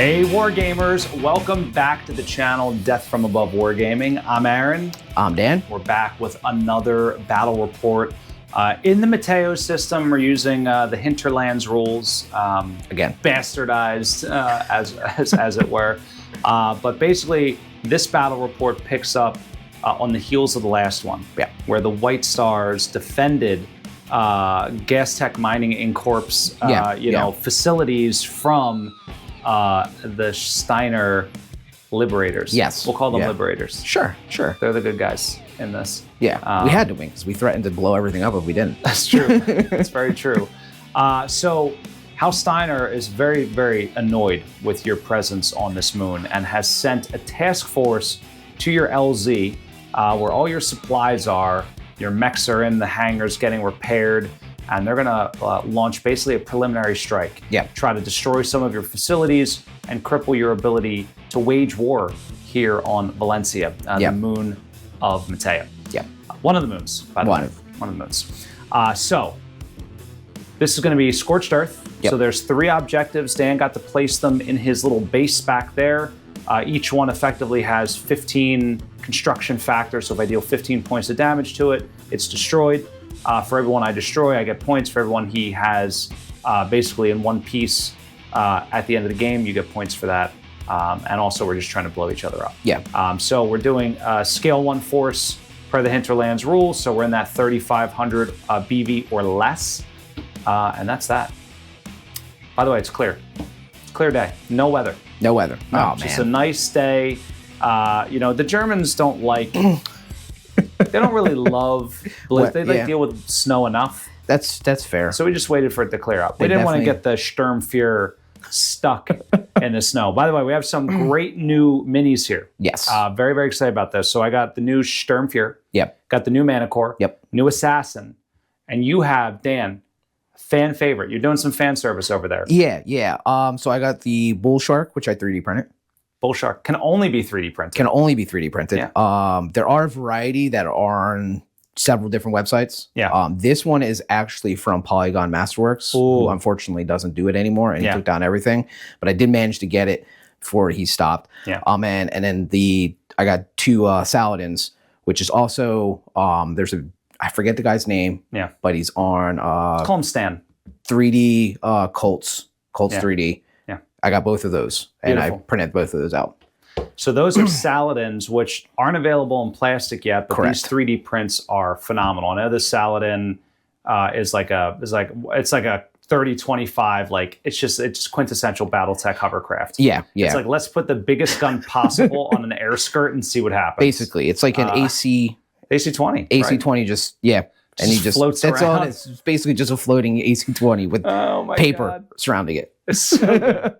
Hey Wargamers, welcome back to the channel Death From Above Wargaming. I'm Aaron. I'm Dan. We're back with another battle report. In the Mateo system, we're using the Hinterlands rules. Again. Bastardized, as it were. But basically, this battle report picks up on the heels of the last one. Yeah. Where the White Stars defended Gas Tech Mining Incorp's facilities from the Steiner liberators. Yes. We'll call them liberators. Sure. They're the good guys in this. Yeah, we had to win because we threatened to blow everything up if we didn't. That's true. That's very true. So House Steiner is very, very annoyed with your presence on this moon and has sent a task force to your LZ where all your supplies are. Your mechs are in the hangars getting repaired. And they're gonna launch basically a preliminary strike. Yeah. Try to destroy some of your facilities and cripple your ability to wage war here on Valencia, the moon of Mateo. Yeah. One of the moons, by the way. One of the moons. So this is gonna be Scorched Earth. Yep. So there's 3 objectives. Dan got to place them in his little base back there. Each one effectively has 15 construction factors. So if I deal 15 points of damage to it, it's destroyed. For everyone I destroy, I get points. For everyone he has basically in one piece at the end of the game, you get points for that. And also we're just trying to blow each other up. Yeah. So we're doing scale 1 force per the Hinterlands rules. So we're in that 3,500 BV or less. And that's that. By the way, it's clear. It's a clear day. No weather. No weather. No, oh, man. Just a nice day. The Germans don't like... They don't really love blizzard. They deal with snow enough. That's fair. So we just waited for it to clear up. We didn't want to get the Sturmfuhrer stuck in the snow. By the way, we have some great new minis here. Yes. Very, very excited about this. So I got the new Sturmfuhrer. Yep. Got the new Manicore. Yep. New Assassin. And you have, Dan, fan favorite. You're doing some fan service over there. Yeah. So I got the Bull Shark, which I 3D printed. Bull Shark can only be 3D printed. Can only be 3D printed. Yeah. There are a variety that are on several different websites. Yeah. This one is actually from Polygon Masterworks, who unfortunately doesn't do it anymore, and he took down everything. But I did manage to get it before he stopped. Yeah. And then I got 2 Saladins, which is also I forget the guy's name. Yeah. But he's on Let's call him Stan. 3D Colts 3D. Yeah. I got both of those, and Beautiful. I printed both of those out. So those are Saladins, which aren't available in plastic yet, but Correct. these 3D prints are phenomenal. I know the Saladin is like a 3025, like it's just quintessential BattleTech hovercraft. Yeah. It's like, let's put the biggest gun possible on an air skirt and see what happens. Basically, it's like an AC20. AC20 just and he just floats that's around. all. It's basically just a floating AC20 with paper surrounding it. It's so good.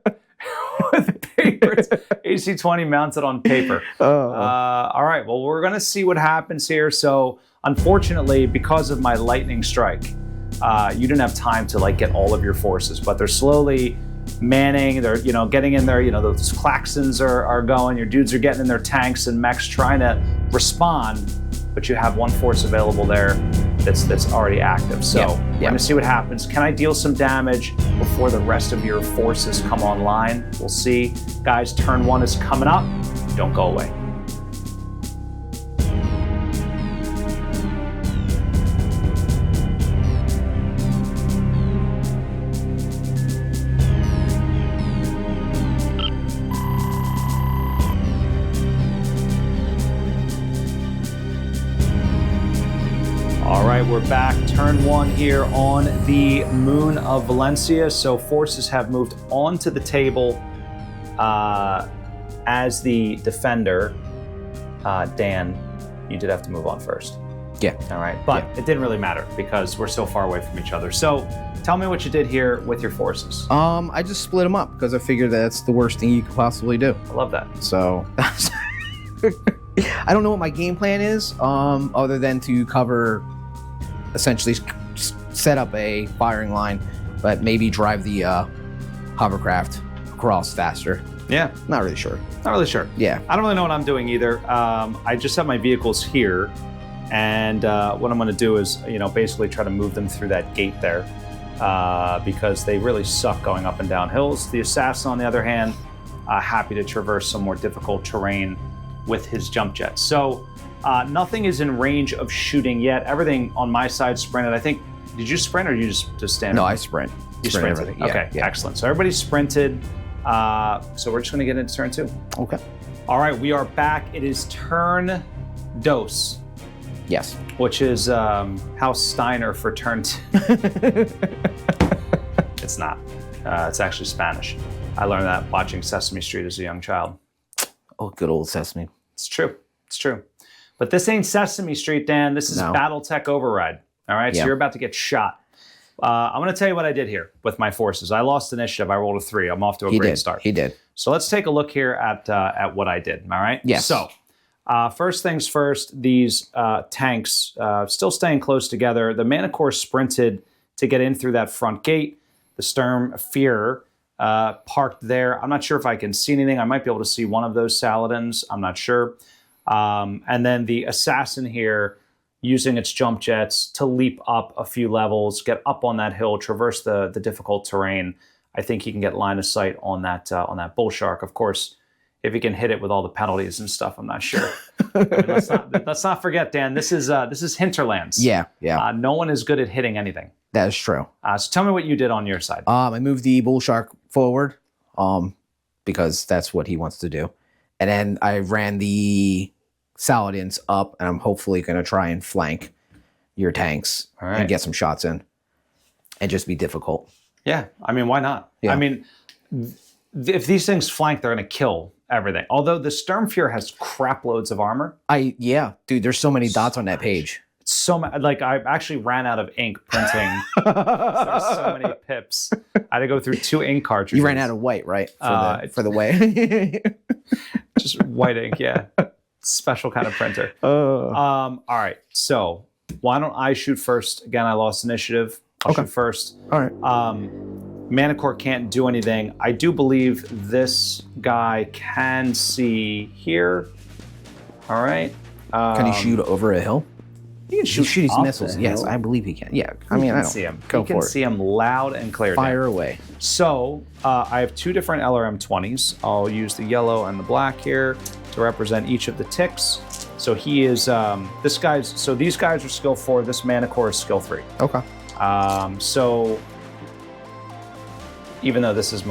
With paper, it's AC20 mounted on paper. All right, well, we're gonna see what happens here. So, unfortunately, because of my lightning strike, you didn't have time to get all of your forces, but they're slowly manning. They're getting in there. Those klaxons are going. Your dudes are getting in their tanks and mechs trying to respond. But you have 1 force available there that's already active. So we're going to see what happens. Can I deal some damage before the rest of your forces come online? We'll see. Guys, turn 1 is coming up. Don't go away. All right, we're back. Turn 1 here on the moon of Valencia. So forces have moved onto the table as the defender. Dan, you did have to move on first. Yeah. All right, but it didn't really matter because we're so far away from each other. So tell me what you did here with your forces. I just split them up because I figured that's the worst thing you could possibly do. I love that. So I don't know what my game plan is, other than to cover, essentially set up a firing line, but maybe drive the hovercraft across faster. Yeah. Not really sure. Not really sure. Yeah. I don't really know what I'm doing either. I just have my vehicles here, and what I'm going to do is, basically try to move them through that gate there, because they really suck going up and down hills. The assassin, on the other hand, happy to traverse some more difficult terrain with his jump jets. So nothing is in range of shooting yet. Everything on my side sprinted. I think, did you sprint or you just stand? No, I sprint. You sprinted. Everything. Okay, excellent. So everybody sprinted. So we're just going to get into turn 2. Okay. All right, we are back. It is turn dos. Yes. Which is House Steiner for turn 2. It's not. It's actually Spanish. I learned that watching Sesame Street as a young child. Oh, good old Sesame. It's true. It's true. But this ain't Sesame Street, Dan. This is BattleTech Override. All right, so you're about to get shot. I'm going to tell you what I did here with my forces. I lost initiative. I rolled a 3. I'm off to a great start. He did. So let's take a look here at what I did. All right? Yes. So first things first, these tanks still staying close together. The Manicore sprinted to get in through that front gate. The Sturm Fear parked there. I'm not sure if I can see anything. I might be able to see one of those Saladins. I'm not sure. And then the Assassin here using its jump jets to leap up a few levels, get up on that hill, traverse the difficult terrain. I think he can get line of sight on that bull shark. Of course, if he can hit it with all the penalties and stuff, I'm not sure. I mean, let's not forget, Dan. This is Hinterlands. Yeah. No one is good at hitting anything. That is true. So tell me what you did on your side. I moved the bull shark forward, because that's what he wants to do, and then I ran the Saladins up, and I'm hopefully going to try and flank your tanks and get some shots in, and just be difficult. Yeah, I mean, why not? Yeah. I mean, if these things flank, they're going to kill everything. Although the Sturmfear has crap loads of armor. Dude, there's so many dots on that page. It's so much. Like, I actually ran out of ink printing. There's so many pips. I had to go through 2 ink cartridges. You ran out of white, right? For the way. Just white ink, yeah. Special kind of printer. All right, so why don't I shoot first? Again, I lost initiative. I'll shoot first. All right. Manicore can't do anything. I do believe this guy can see here. All right. Can he shoot over a hill? He can shoot his missiles. Yes, I believe he can. Yeah, I mean, I don't see him. Go you can for see him loud and clear. Fire away. So I have 2 different LRM-20s. I'll use the yellow and the black here to represent each of the ticks. So he is these guys are skill 4. This Manicore is skill 3. Okay. So even though this is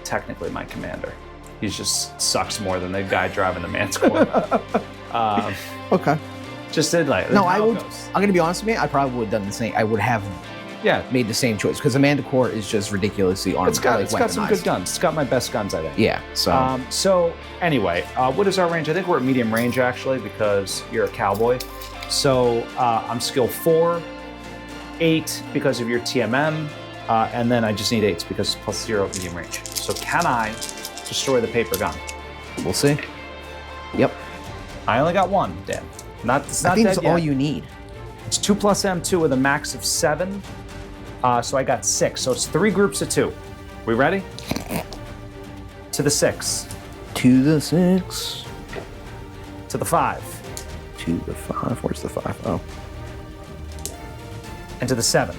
technically my commander, he just sucks more than the guy driving the Manicore. Okay. Just did no, I'm going to be honest with you. I probably would have done the same. I would have made the same choice because Amanda Core is just ridiculously armed. It's got some good guns. It's got my best guns, I think. Yeah. So anyway, what is our range? I think we're at medium range actually because you're a cowboy. So I'm skill 4, 8 because of your TMM, and then I just need 8s because plus 0 medium range. So can I destroy the paper gun? We'll see. Yep. I only got 1, Dan. I think that's all you need. It's 2 plus M2 with a max of 7. So I got 6. So it's 3 groups of 2. We ready? To the 6. To the 6. To the 5. To the 5. Where's the 5? Oh. And to the 7.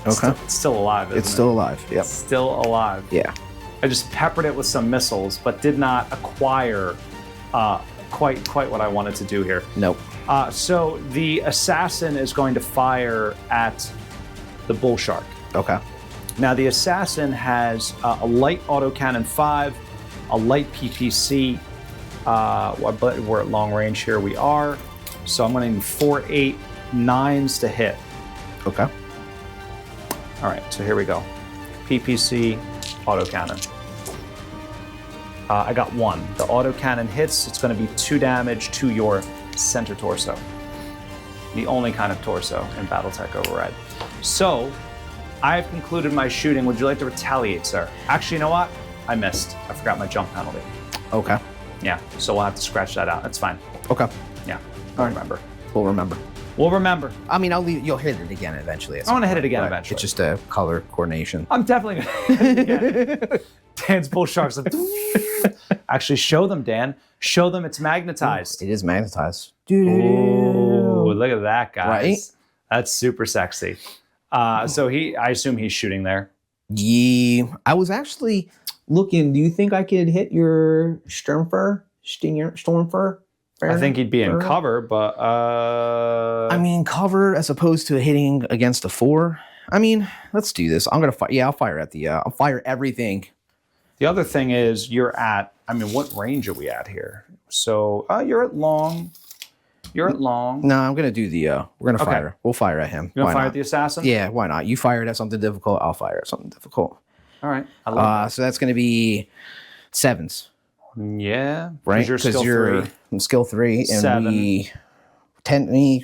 Okay. It's still alive, isn't it? It's still alive. Yep. It's still alive. Yeah. I just peppered it with some missiles, but did not acquire quite what I wanted to do here. Nope. So the Assassin is going to fire at the Bull Shark. Okay. Now the Assassin has a light autocannon 5, a light PPC, but we're at long range here. We are. So I'm going to need 4, 8, 9s to hit. Okay. All right, so here we go. PPC, autocannon. I got 1. The autocannon hits. It's going to be 2 damage to your center torso. The only kind of torso in BattleTech Override. So, I have concluded my shooting. Would you like to retaliate, sir? Actually, you know what? I missed. I forgot my jump penalty. Okay. Yeah, so we'll have to scratch that out. That's fine. Okay. Yeah, I'll remember. We'll remember. We'll remember. I mean, you'll hit it again eventually. I want to hit it again eventually. It's just a color coordination. I'm definitely going to hit it again. Dan's Bull Sharks. Actually, show them, Dan. Show them it's magnetized. It is magnetized. Ooh, look at that, guys. Right? That's super sexy. So I assume he's shooting there. Yeah, I was actually looking. Do you think I could hit your Stormfur? I think he'd be in cover, but I mean, cover as opposed to hitting against a 4. I mean, let's do this. I'm gonna fire. Yeah, I'll fire at the. I'll fire everything. The other thing is you're at. I mean, what range are we at here? So you're at long. You're at long. No, I'm gonna do the. We're gonna fire. We'll fire at him. You're gonna fire at the assassin? Yeah, why not? You fired at something difficult. I'll fire at something difficult. All right. I love that. So that's gonna be 7s. Yeah, right? Because you're skill 3, and 7.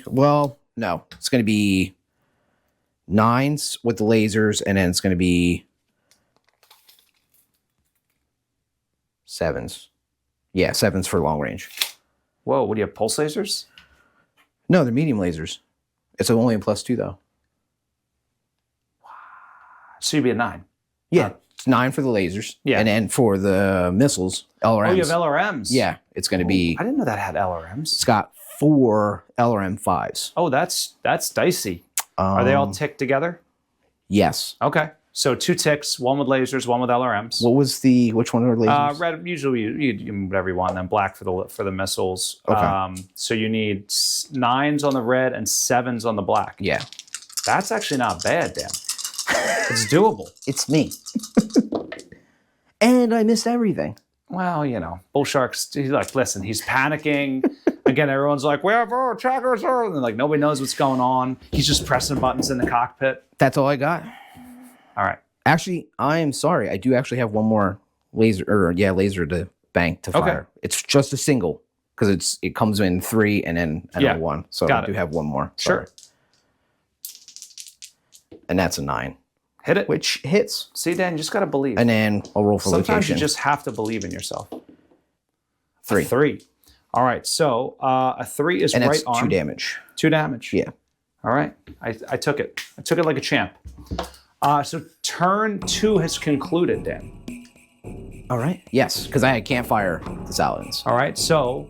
Well, no, it's going to be 9s with the lasers, and then it's going to be 7s. Yeah, 7s for long range. Whoa, what do you have? Pulse lasers? No, they're medium lasers. It's only a +2 though. So you'd be a 9. Yeah. It's 9 for the lasers. Yeah. And then for the missiles, LRMs. Oh, you have LRMs? Yeah. It's going to be... I didn't know that had LRMs. It's got 4 LRM 5s. Oh, that's dicey. Are they all ticked together? Yes. Okay. So 2 ticks, 1 with lasers, 1 with LRMs. Which one were lasers? Red, usually you whatever you want, and then black for the missiles. Okay. So you need 9s on the red and 7s on the black. Yeah. That's actually not bad, Dan. It's doable. It's me. And I missed everything. Well, you know, Bull Shark's, he's like, listen, he's panicking. Again, everyone's like, we have our attackers. And like, nobody knows what's going on. He's just pressing buttons in the cockpit. That's all I got. All right. Actually, I am sorry. I do actually have one more laser to bank to fire. It's just a single because it comes in 3 and then another 1. So I do have one more. Sure. And that's a 9. Hit it. Which hits. See, Dan, you just got to believe. And then I'll roll for Sometimes location. you just have to believe in yourself. 3. 3. All right. So a 3 is and right that's arm. 2 damage. 2 damage. Yeah. All right. I took it. I took it like a champ. So turn 2 has concluded, Dan. All right. Yes, because I can't fire the Saladins. All right. So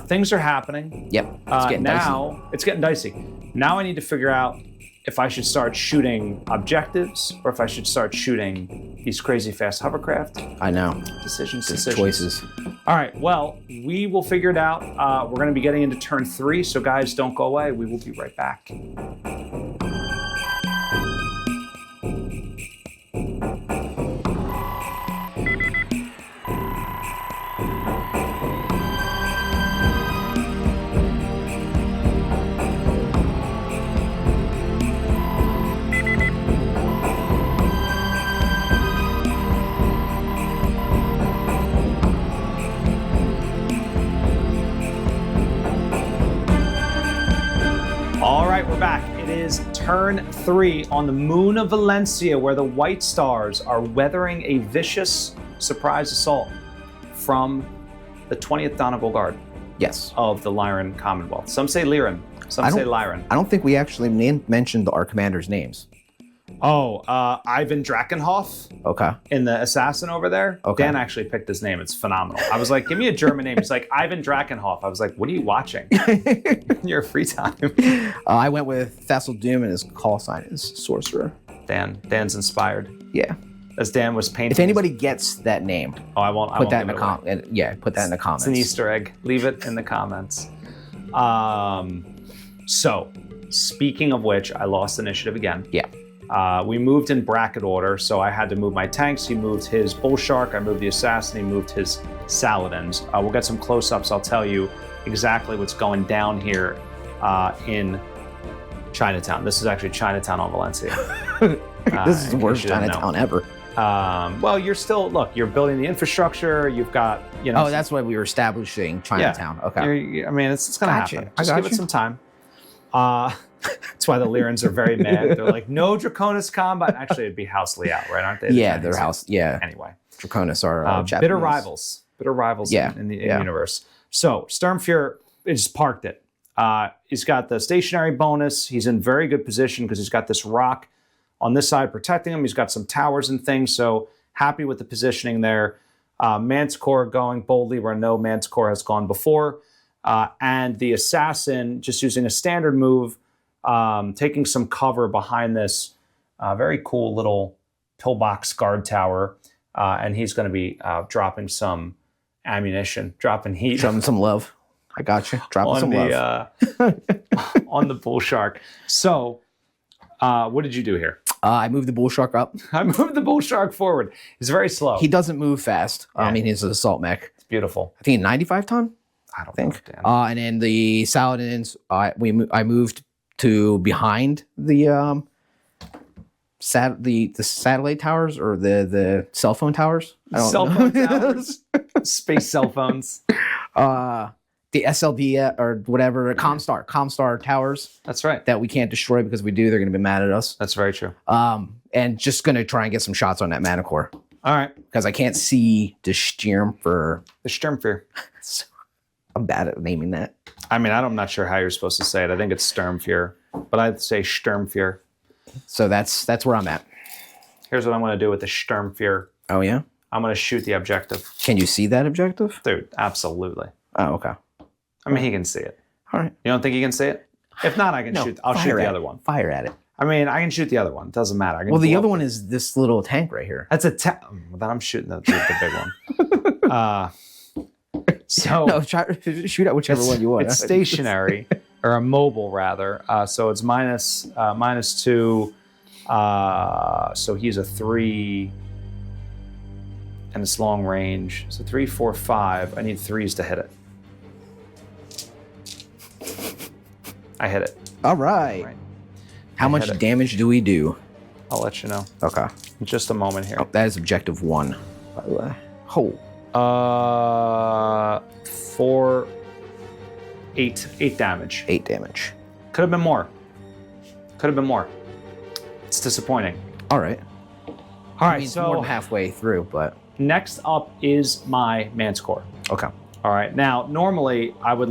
things are happening. Yep. It's getting dicey. It's getting dicey. Now I need to figure out if I should start shooting objectives or if I should start shooting these crazy fast hovercraft. I know. Decisions. Choices. All right, well, we will figure it out. We're going to be getting into turn 3, so guys, don't go away. We will be right back. All right, we're back. It is turn 3 on the moon of Valencia, where the White Stars are weathering a vicious surprise assault from the 20th Donegal Guard. Yes. Of the Lyran Commonwealth. Some say Lyran, some say Lyran. I don't think we actually mentioned our commanders' names. Oh, Ivan Drakenhoff. Okay. In the assassin over there. Okay. Dan actually picked his name. It's phenomenal. I was like, give me a German name. He's like, Ivan Drakenhoff. I was like, what are you watching? Your free time. I went with Thessal Doom, and his call sign is Sorcerer. Dan's inspired. Yeah. As Dan was painting. If anybody gets that name, I won't put that in the comments. Yeah, put that in the comments. It's an Easter egg. Leave it in the comments. So, speaking of which, I lost initiative again. Yeah. We moved in bracket order, so I had to move my tanks. He moved his Bull Shark. I moved the Assassin. He moved his Saladins. We'll get some close-ups. I'll tell you exactly what's going down here in Chinatown. This is actually Chinatown on Valencia. This is the worst Chinatown ever. Well, you're still, look, you're building the infrastructure. You've got, you know. Oh, that's why we were establishing Chinatown. Yeah. Okay. I mean, it's going to happen. Just give it some time. That's why the Lyrans are very mad. They're like, no Draconis combat. Actually, it'd be House Liao, right? Aren't they? Yeah, their house. Yeah. Anyway. Draconis are Japanese. Bitter rivals. Bitter rivals in the universe. So, Sturmfuhr just parked it. He's got the stationary bonus. He's in very good position because he's got this rock on this side protecting him. He's got some towers and things. So, happy with the positioning there. Manticore going boldly where no Manticore has gone before. And the Assassin just using a standard move, taking some cover behind this very cool little pillbox guard tower, and he's going to be dropping some ammunition, dropping heat. Showing some love. I got you. Dropping some love. On the bull shark. So, what did you do here? I moved the bull shark up. I moved the bull shark forward. He's very slow. He doesn't move fast. Yeah. I mean, he's an assault mech. It's beautiful. I think 95 ton. I don't think. know, Dan. And then the Saladins, I moved to behind the satellite towers or the cell phone towers. I don't Cell know. phone towers, space cell phones. The SLD or whatever, Comstar towers That's right. that we can't destroy because we do, they're going to be mad at us. That's very true. And just going to try and get some shots on that Manicore All right. because I can't see the Sturm for. The Sturmfear. I'm bad at naming that. I mean, I'm not sure how you're supposed to say it. I think it's Sturmfear, but I'd say Sturmfear. So that's where I'm at. Here's what I'm going to do with the Sturmfear. Oh yeah. I'm going to shoot the objective. Can you see that objective? Dude, absolutely. Oh okay. I mean, he can see it. All right. You don't think he can see it? If not, I can shoot. I'll shoot the other one. Fire at it. I mean, I can shoot the other one. It doesn't matter. Well, the other one is this little tank right here. That's a tank. Then I'm shooting the big one. So No, shoot at whichever one you want. It's stationary, or a mobile rather. So it's -2. So he's a 3, and it's long range. So 3, 4, 5. I need 3s to hit it. I hit it. All right. How much damage do we do? I'll let you know. Okay. In just a moment here. Oh, that is objective 1, by the way. Oh. 4, 8 damage. 8 damage. Could have been more. Could have been more. It's disappointing. All right. All right, It's more than halfway through, but next up is my Manticore. okay. All right. Now, normally I would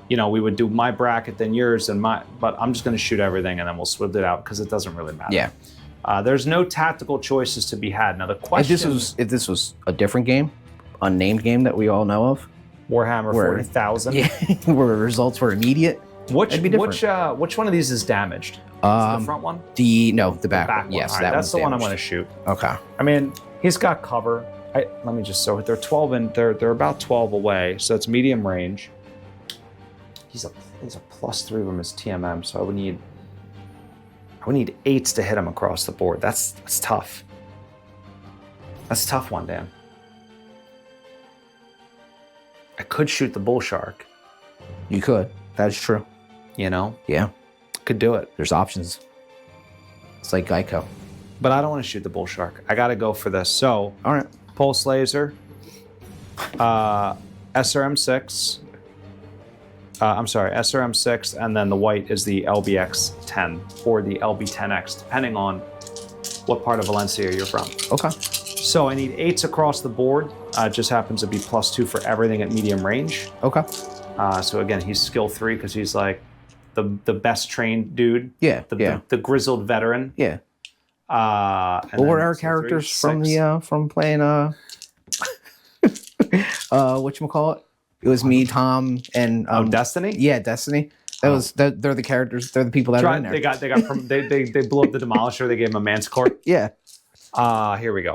we would do my bracket, then yours, and but I'm just going to shoot everything, and then we'll split it out because it doesn't really matter. Yeah. There's no tactical choices to be had. Now, the question If this was a different game, unnamed game that we all know of, Warhammer 40,000. yeah, where results were immediate. Which be different. which one of these is damaged? Is it the front one? The back Back one. one. Yes, All right, that's the one I'm damaged. going to shoot. Okay. I mean, he's got cover. Let me just so they're 12 and they're about 12 away, so it's medium range. He's a +3 from his TMM, so I would need 8s to hit him across the board. That's tough. That's a tough one, Dan. I could shoot the bull shark. You could. That's true. You know, Yeah. could do it. There's options. It's like Geico. But I don't want to shoot the bull shark. I got to go for this. So, All right. pulse laser, SRM6. I'm sorry, SRM6, and then the white is the LBX10 or the LB10X, depending on what part of Valencia you're from. Okay. So I need 8s across the board. It just happens to be +2 for everything at medium range. Okay. So again, he's skill 3 because he's like the best trained dude. Yeah. The grizzled veteran. Yeah. And What were then our so characters 3, from 6. from playing whatchamacallit? It was me, Tom, and Destiny? Yeah, Destiny. They're the characters. They're the people that are in there. They blew up the Demolisher. They gave him a Manticore. Yeah. Here we go.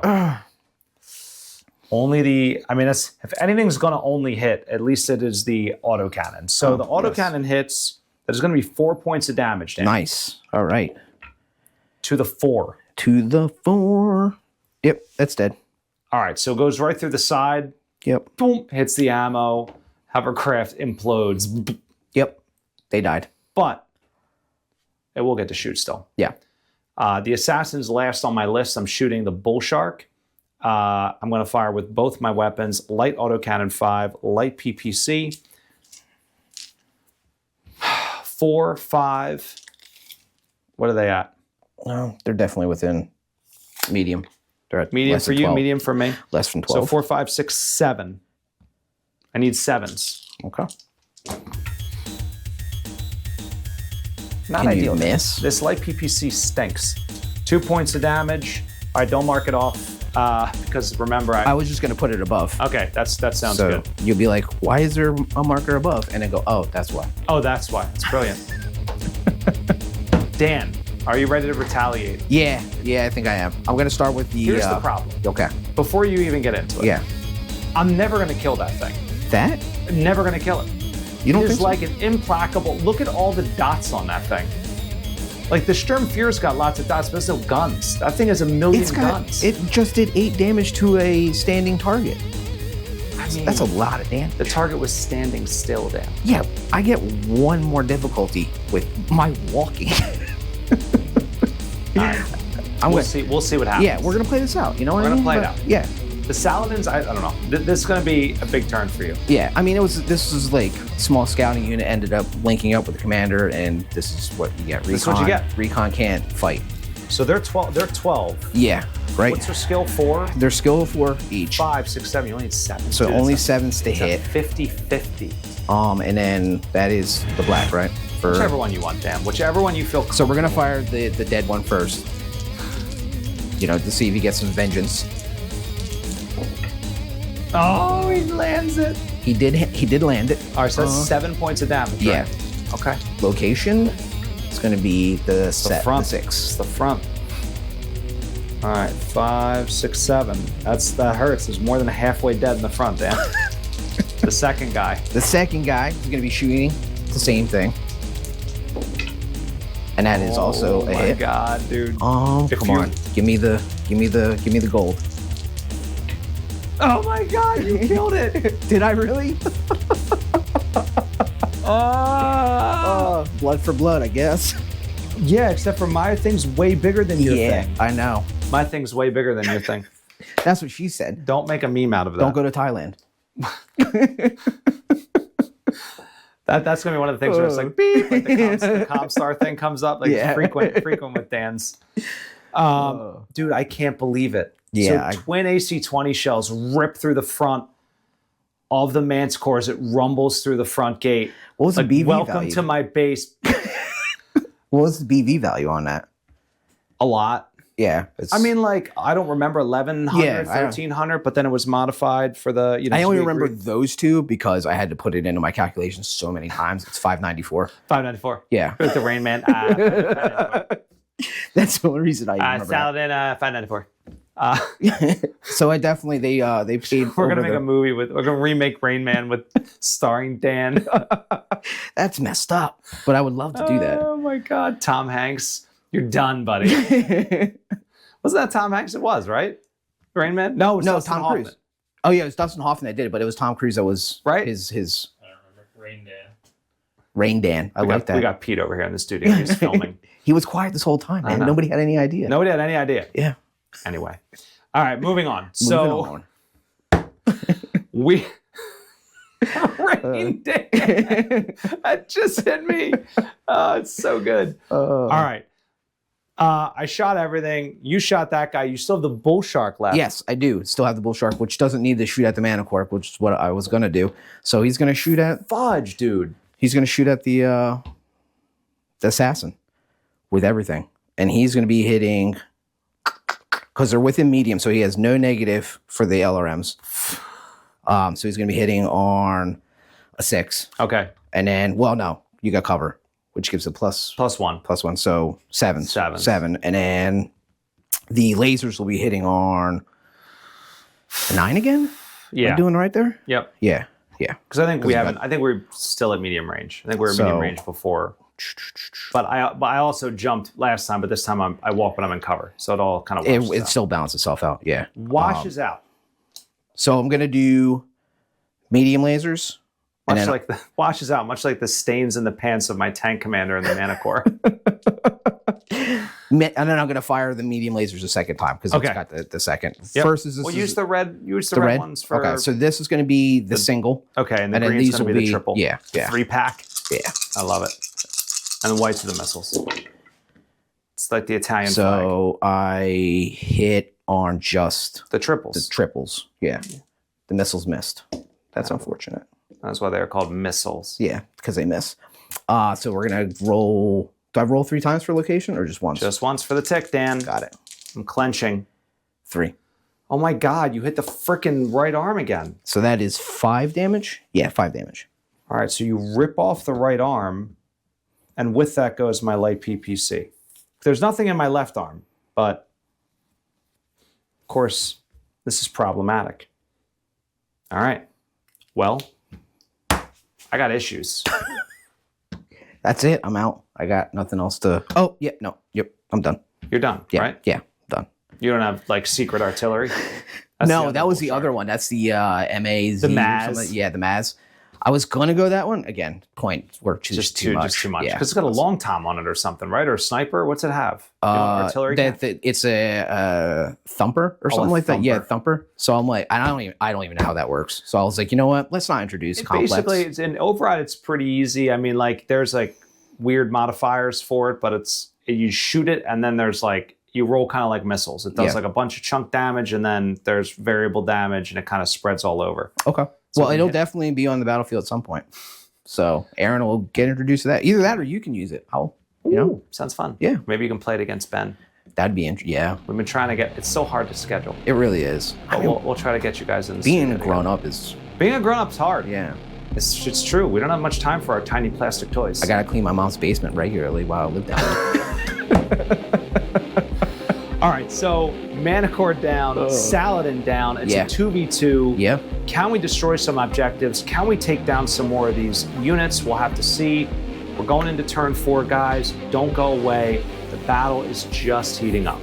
If anything's going to only hit, at least it is the autocannon. So the autocannon hits, there's going to be 4 points of damage. Dan. Nice. All right. To the 4. To the 4. Yep, that's dead. All right, so it goes right through the side. Yep. Boom, hits the ammo. Hovercraft implodes. Yep. They died. But it will get to shoot still. Yeah. The assassin's last on my list. I'm shooting the bull shark. I'm going to fire with both my weapons, light autocannon 5, light PPC. 4, 5. What are they at? No, they're definitely within medium. They're at Medium less for than you, 12. medium for me. Less than So 12. 4, 5, 6, 7. I need 7s. Okay. Not Can ideal. you miss? This light PPC stinks. 2 points of damage. All right, don't mark it off because remember I was just going to put it above. Okay, that sounds So good. you'll be like, why is there a marker above? And then go, oh, that's why. Oh, that's why. That's brilliant. Dan, Are you ready to retaliate? Yeah, I think I am. I'm gonna start with the. Here's the problem. Okay. Before you even get into it. Yeah. I'm never gonna kill that thing. That? I'm never gonna kill it. You don't It think is so? like an implacable. Look at all the dots on that thing. Like the Sturmführer's got lots of dots, but there's no guns. That thing has a million guns. It just did 8 damage to a standing target. I mean, That's a lot of damage. the target was standing still, Dan. Yeah, I get one more difficulty with my walking. We'll see what happens. Yeah, we're gonna play this out. You know what We're I mean? gonna play it out. Yeah. The Saladins, I don't know. This is gonna be a big turn for you. Yeah, I mean, this was like small scouting unit ended up linking up with the commander, and this is what you get. Recon, This is what you get. Recon can't fight. So they're 12. They're 12. Yeah, right. What's their skill? 4? Their skill 4 each. 5, 6, 7. You only need 7. So Dude, only it's 7s to a hit. 50-50. And then that is the black, right? For Whichever one you want, Dan. Whichever one you feel. So we're gonna fire the dead one first. You know, to see if he gets some vengeance. Oh, he lands it. He did land it. All right, so that's 7 points of damage. Yeah. Right? Okay. Location. It's gonna be the front. 6. It's the front. All right, 5, 6, 7. That hurts. There's more than halfway dead in the front, Dan. The second guy. The second guy is gonna be shooting the same thing, and that is also a hit. Oh my god, dude. If Come you- on, give me the gold. Oh my god, you killed it. Did I really? Blood for blood, I guess. Yeah, except for my thing's way bigger than your thing. I know. My thing's way bigger than your thing. That's what she said. Don't make a meme out of that. Don't go to Thailand. That's gonna be one of the things where it's like beep, like the Comstar thing comes up, like frequent with Dan's. Dude, I can't believe it. Yeah, So twin AC-20 shells rip through the front of the Mancores. It rumbles through the front gate. What was the BV welcome value? to my base. What was the BV value on that? A lot. Yeah. I mean, like, I don't remember 1,100, Yeah, 1,300, but then it was modified for the, you know. I only to be remember agreed- those two because I had to put it into my calculations so many times. It's 594. 594. Yeah. With the Rain Man. That's the only reason I remember that. Saladin, 594. So I definitely they paid. We're gonna make a movie we're gonna remake Rain Man with starring Dan. That's messed up, but I would love to do that. Oh my god, Tom Hanks, you're done, buddy. Wasn't that Tom Hanks? It was, right? Rain Man? No, it was Dustin Tom Hoffman. Cruise. Oh yeah, it was Dustin Hoffman that did it, but it was Tom Cruise that was Right. His I don't remember. Rain Dan. Rain Dan. I like that. We got Pete over here in the studio. He's filming. He was quiet this whole time, man. know. Nobody had any idea. Nobody had any idea. Yeah. Anyway. All right, moving on. Moving on. We Rain Dan. That just hit me. Oh, it's so good. All right. I shot everything. You shot that guy. You still have the bull shark left. Yes, I do. Still have the bull shark, which doesn't need to shoot at the Manicorp, which is what I was gonna do. So he's gonna shoot at. Fudge, dude. He's gonna shoot at the assassin with everything, and he's gonna be hitting because they're within medium, so he has no negative for the LRMs. So he's gonna be hitting on a 6, Okay. and then no, you got cover, which gives a plus +1. so 7. 7. 7, and then the lasers will be hitting on a 9 again. Am Yeah. I doing right there? Yep. Yeah. Because I think we haven't. I think we're still at medium range. I think we were medium So- range before. But I also jumped last time, but this time I walk when I'm in cover, so it all kind of It still balances itself out. Yeah. washes out. So I'm gonna do medium lasers. And Much then- like washes out, much like the stains in the pants of my tank commander in the Manicore. And then I'm gonna fire the medium lasers a second time because Okay. it's got the second. Yep. First is this. We'll is use the red. Use the the red red ones for. Okay, so this is gonna be the single. Okay, and the and then green's these gonna will be the be- triple. yeah. 3-pack. Yeah. I love it. And the whites are the missiles. It's like the Italian flag. So I hit on just The the triples. triples. Yeah. The missiles missed. That's unfortunate. That's why they're called missiles. Yeah, because they miss. So we're gonna roll. Do I roll 3 times for location or just once? Just once for the tick, Dan. Got it. I'm clenching. 3. Oh my god, you hit the frickin' right arm again. So that is 5 damage. Yeah, 5 damage. All right, so you rip off the right arm, and with that goes my light PPC. There's nothing in my left arm, but of course, this is problematic. All right. Well, I got issues. That's it. I'm out. I got nothing else to. Oh, yeah. No. Yep. I'm done. You're done, Yeah. right? Yeah. Done. You don't have like secret artillery? No, that was the other one. That's the MAZ. The MAZ. Yeah, the MAZ. I was gonna go that one again. Point work just too much. Just too much. Yeah. Because it's got a long tom on it or something, right? Or a sniper. What's it have? Artillery. It's a thumper or something like that. Yeah, thumper. So I'm like, I don't even know how that works. So I was like, you know what? Let's not introduce complex. Basically, it's in override. It's pretty easy. I mean, like there's like weird modifiers for it, but you shoot it and then there's like you roll kind of like missiles. It does like a bunch of chunk damage and then there's variable damage and it kind of spreads all over. Okay. So well, it'll definitely be on the battlefield at some point. So Aaron will get introduced to that. Either that or you can use it. Sounds fun. Yeah. Maybe you can play it against Ben. That'd be interesting. Yeah. We've been trying to get. It's so hard to schedule. It really is. But we'll try to get you guys in. Being a grown up is. Being a grown up's hard. Yeah. It's true. We don't have much time for our tiny plastic toys. I gotta clean my mom's basement regularly while I live down there. All right, so Manicore down, Saladin down. It's a 2v2. Yeah. Can we destroy some objectives? Can we take down some more of these units? We'll have to see. We're going into turn 4, guys. Don't go away. The battle is just heating up.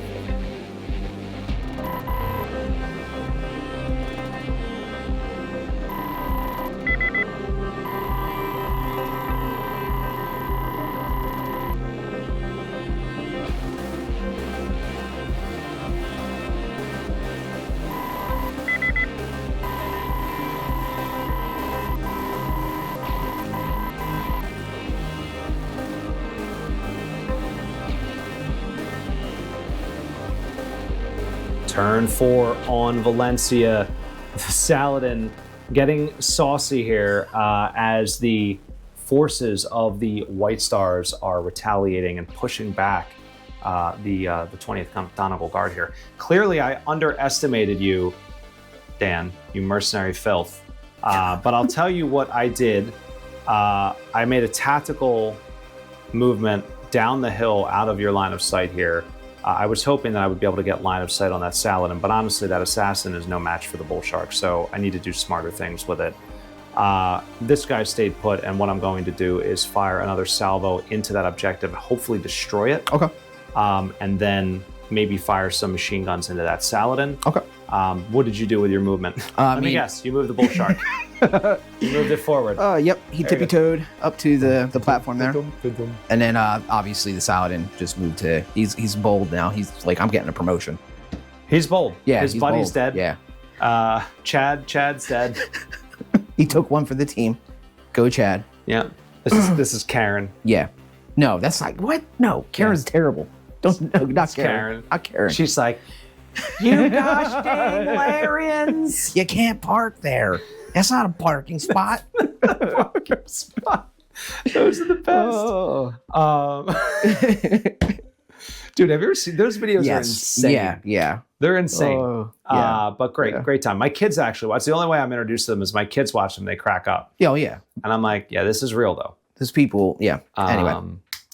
Turn 4 on Valencia. Saladin getting saucy here as the forces of the White Stars are retaliating and pushing back the 20th Donegal Guard here. Clearly, I underestimated you, Dan, you mercenary filth. But I'll tell you what I did. I made a tactical movement down the hill out of your line of sight here. I was hoping that I would be able to get line of sight on that Saladin, but honestly, that assassin is no match for the Bull Shark, so I need to do smarter things with it. This guy stayed put, and what I'm going to do is fire another salvo into that objective, hopefully destroy it. Okay. And then maybe fire some machine guns into that Saladin. Okay. What did you do with your movement? Let me guess, you moved the Bull Shark. You moved it forward. Yep, he tippy-toed up to the platform there. And then obviously the Saladin just moved to, he's bold now. He's like, I'm getting a promotion. He's bold. Yeah, his buddy's bold. dead. Yeah. Chad's dead. He took one for the team. Go Chad. Yeah. This is Karen. Yeah. No, that's like, what? No, Karen's terrible. Don't, no, not Karen. Not Karen. She's like, you gosh dang Larians. You can't park there. That's not a parking spot. Parking spot. Those are the best. Dude, have you ever seen those videos? Yes. Are insane. Yeah. They're insane. Yeah. But great time. My kids actually watch. The only way I'm introduced to them is my kids watch them. They crack up. Yeah, yeah. And I'm like, yeah, this is real though. There's people. Yeah.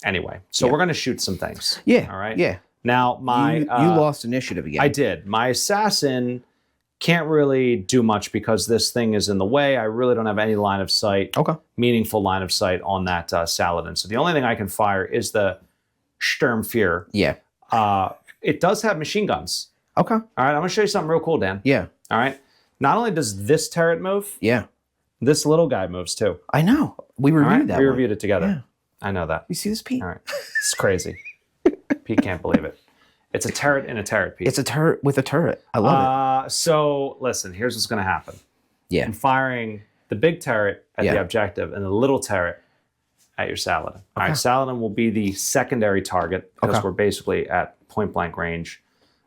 Anyway, so we're gonna shoot some things. Yeah. All right. Yeah. Now you lost initiative again. I did. My assassin can't really do much because this thing is in the way. I really don't have any line of sight. Okay. Meaningful line of sight on that Saladin. So the only thing I can fire is the Sturmfear. Yeah. It does have machine guns. Okay. All right. I'm gonna show you something real cool, Dan. Yeah. All right. Not only does this turret move, Yeah. this little guy moves too. I know. We reviewed that. We reviewed it together. Yeah. I know that. You see this, Pete? All right. It's crazy. Pete can't believe it. It's a turret in a turret, Pete. It's a turret with a turret. I love it. So listen, here's what's going to happen. Yeah. I'm firing the big turret at the objective and the little turret at your Saladin. All right, Saladin will be the secondary target because we're basically at point blank range.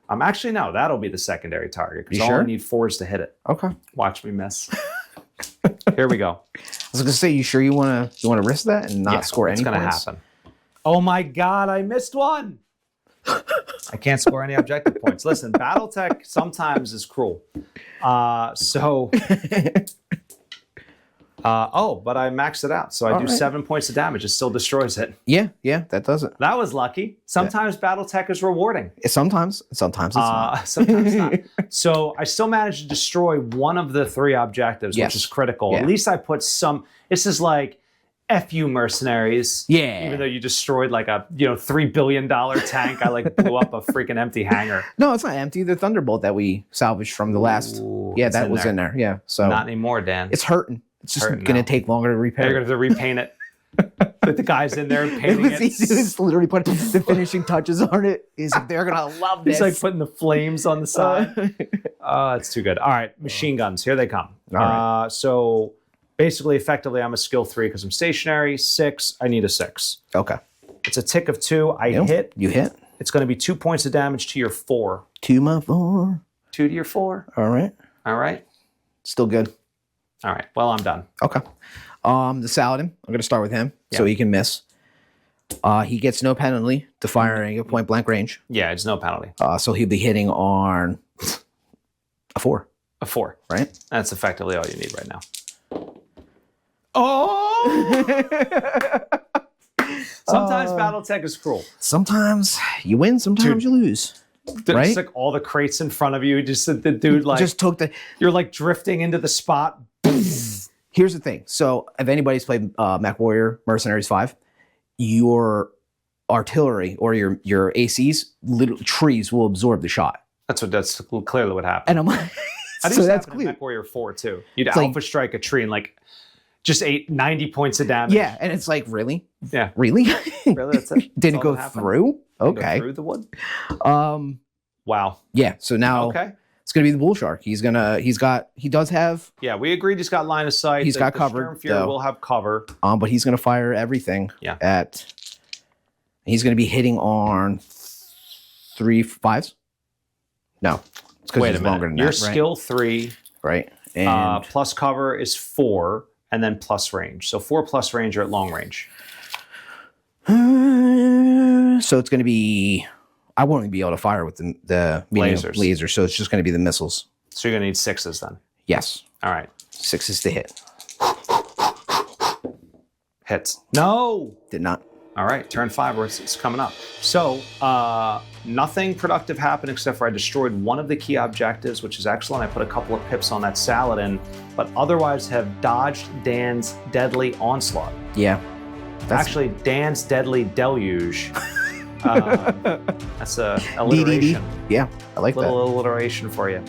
Actually, no, that'll be the secondary target because all I need 4 is to hit it. Okay. Watch me miss. Here we go. I was gonna say, you sure you wanna risk that and not score any points? It's gonna happen. Oh my God, I missed one. I can't score any objective points. Listen, BattleTech sometimes is cruel. But I maxed it out. So I do 7 points of damage. It still destroys it. Yeah, that does it. That was lucky. Sometimes BattleTech is rewarding. Sometimes it's not. Sometimes not. So I still managed to destroy one of the 3 objectives, which is critical. Yeah. At least I put some. This is like, F you mercenaries. Yeah. Even though you destroyed like a $3 billion tank, I like blew up a freaking empty hangar. No, it's not empty. The Thunderbolt that we salvaged from the last. Yeah, that was in there. Yeah. So not anymore, Dan. It's hurting. It's just going to take longer to repair. They're going to have to repaint it. But the guys in there painting it. He's literally putting the finishing touches on it. They're going to love this. He's like putting the flames on the side. It's too good. All right, machine guns. Here they come. All right. So basically, effectively, I'm a skill 3 because I'm stationary. 6, I need a 6. Okay. It's a tick of 2. I hit. You hit. It's going to be 2 points of damage to your 4. 2 my 4. 2 to your 4. All right. All right. Still good. All right. Well, I'm done. Okay. The Saladin, I'm going to start with him so he can miss. He gets no penalty to firing at point blank range. Yeah, it's no penalty. So he'll be hitting on a 4. A 4. Right? That's effectively all you need right now. Oh! Sometimes BattleTech is cruel. Sometimes you win, sometimes you lose. There's right? like all the crates in front of you. Just the dude like just took the. You're like drifting into the spot. Here's the thing. So if anybody's played Mech Warrior Mercenaries 5, your artillery or your ACs, little trees will absorb the shot. That's clearly what happened. And I'm like, so that's clear. Mech Warrior 4 too. You'd it's alpha strike a tree and like just 90 points of damage. Yeah, and it's like, really? Yeah. Really? Really? That's it? Didn't go through? Okay. Go through the wood? Wow. Yeah, so now it's going to be the Bull Shark. He does have... Yeah, we agreed he's got line of sight. He's got cover. Stern Fury will have cover. But he's going to fire everything at... He's going to be hitting on 3 5s? No. It's because he's longer than that, Your skill 3. Right. And plus cover is 4, and then plus range. So 4 plus range, you're at long range. So it's going to be... I won't even be able to fire with the lasers, so it's just going to be the missiles. So you're going to need 6s then? Yes. All right. 6s to hit. Hits. No! Did not. All right, turn 5, it's coming up. So nothing productive happened except for I destroyed one of the key objectives, which is excellent. I put a couple of pips on that Saladin, but otherwise have dodged Dan's deadly onslaught. Yeah. Actually, Dan's deadly deluge. That's a alliteration. Yeah, I like that. Little alliteration for you.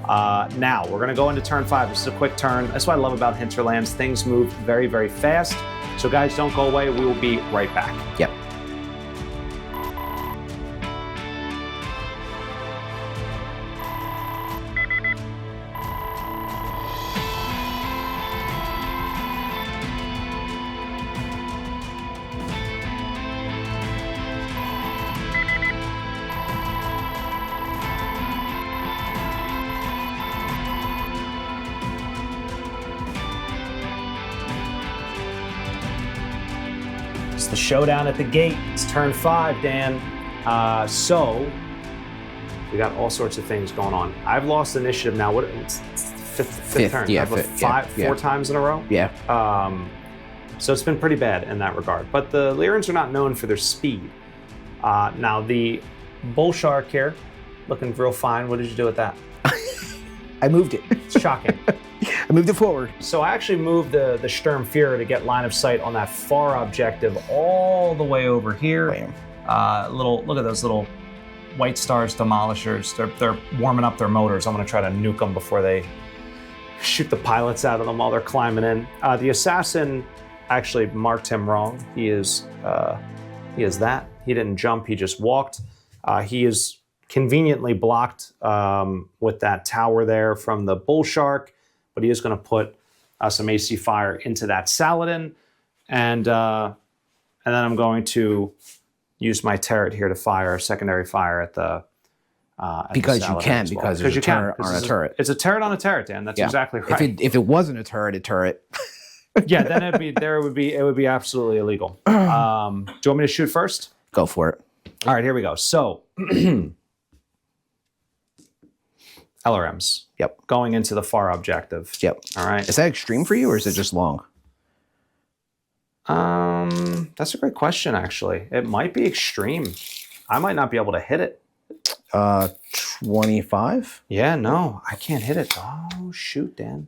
Now, we're going to go into turn 5. This is a quick turn. That's what I love about Hinterlands. Things move very, very fast. So guys, don't go away. We will be right back. Yep. It's the showdown at the gate. It's turn 5, Dan. So we got all sorts of things going on. I've lost initiative now. It's fifth turn. Yeah, I've 4 times in a row. Yeah. So it's been pretty bad in that regard. But the Lyrans are not known for their speed. Now the Bull Shark here, looking real fine. What did you do with that? I moved it. It's shocking. I moved it forward. So I actually moved the Sturm Fuhrer to get line of sight on that far objective all the way over here. Look at those little White Stars demolishers. They're warming up their motors. I'm going to try to nuke them before they shoot the pilots out of them while they're climbing in. The assassin actually marked him wrong. He is that. He didn't jump. He just walked. He is conveniently blocked with that tower there from the Bull Shark, but he is going to put some AC fire into that Saladin, and then I'm going to use my turret here to fire secondary fire at the because you can, because there's a turret on a turret. It's a turret on a turret, Dan. That's exactly right. If it wasn't a turret. Yeah, then it would be absolutely illegal. Do you want me to shoot first? Go for it. All right, here we go. So LRMs. Yep. Going into the far objective. Yep. All right. Is that extreme for you, or is it just long? That's a great question, actually. It might be extreme. I might not be able to hit it. 25? Yeah, no, I can't hit it. Oh, shoot, Dan.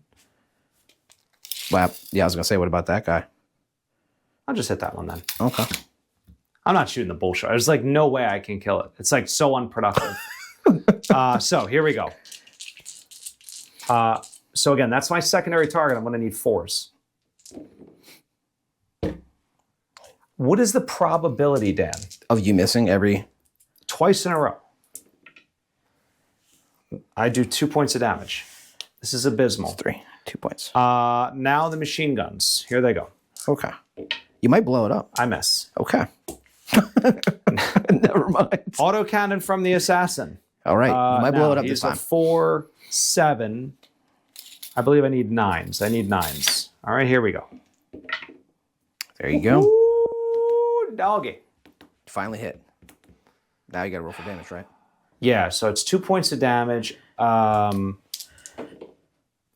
Well, yeah, I was going to say, what about that guy? I'll just hit that one then. Okay. I'm not shooting the bullshit. There's like no way I can kill it. It's like so unproductive. So here we go. So again, that's my secondary target. I'm going to need 4s. What is the probability, Dan? Of you missing every... Twice in a row. I do 2 points of damage. This is abysmal. 3. 2 points. Now the machine guns. Here they go. Okay. You might blow it up. I miss. Okay. Never mind. Autocannon from the assassin. All right. You might blow it up this time. He's a 4, 7. I believe I need 9s. I need 9s. All right, here we go. There you go. Ooh, doggy. Finally hit. Now you got to roll for damage, right? Yeah, so it's 2 points of damage on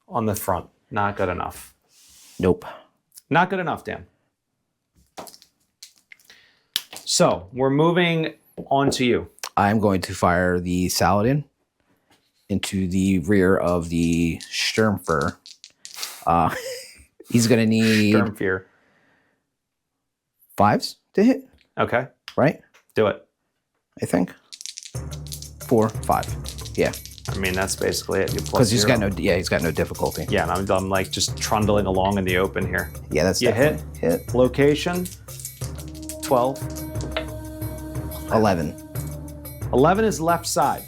the front. Not good enough. Nope. Not good enough, Dan. So we're moving on to you. I'm going to fire the Saladin into the rear of the Sturmfuhrer. He's going to need... Sturmfuhrer. 5s to hit, Okay, right? do it. I think. 4, 5. Yeah. I mean, that's basically it. Because he's got no, he's got no difficulty. Yeah, and I'm like just trundling along in the open here. Yeah, that's You definitely hit. Location, 12. 11. 11 is left side.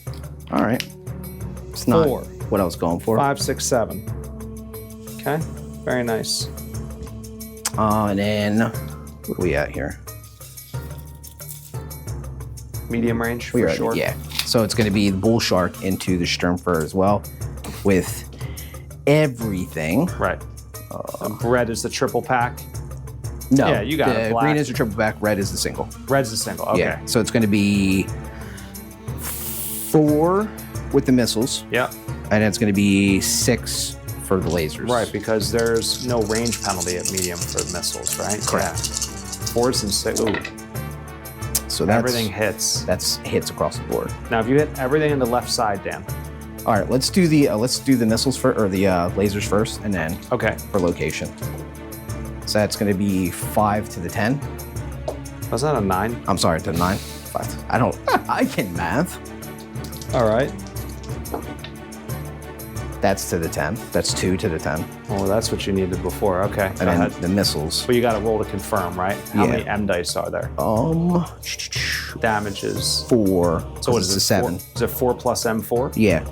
All right. It's not 4. what I was going for. 5, 6, 7. Okay, very nice. And then, what are we at here? Medium range We for are, sure. yeah. So it's going to be the Bull Shark into the Sturmfuhrer as well, with everything. Right. Red is the triple pack. No, Yeah, you got it. Black. Green is the triple back, red is the single. Red's the single. Okay. Yeah. So it's going to be 4 with the missiles, Yep. and it's going to be 6 for the lasers. Right, because there's no range penalty at medium for missiles, right? Correct. Yeah. 4s and 6. Ooh. So that's, Everything hits. That's hits across the board. Now, if you hit everything in the left side, Dan. All right, let's do the missiles first, or the lasers first, and then Okay. for location. So that's going to be 5 to the 10. Was that a 9? I'm sorry, to the 9. 5. I don't. I can math. All right. That's to the 10. That's 2 to the 10. Oh, that's what you needed before. Okay. And Go then ahead. the missiles. But you got to roll to confirm, right? How Yeah. many M dice are there? Damages. 4. So what is it? it? 7. 4, is it 4 plus M4? Yeah.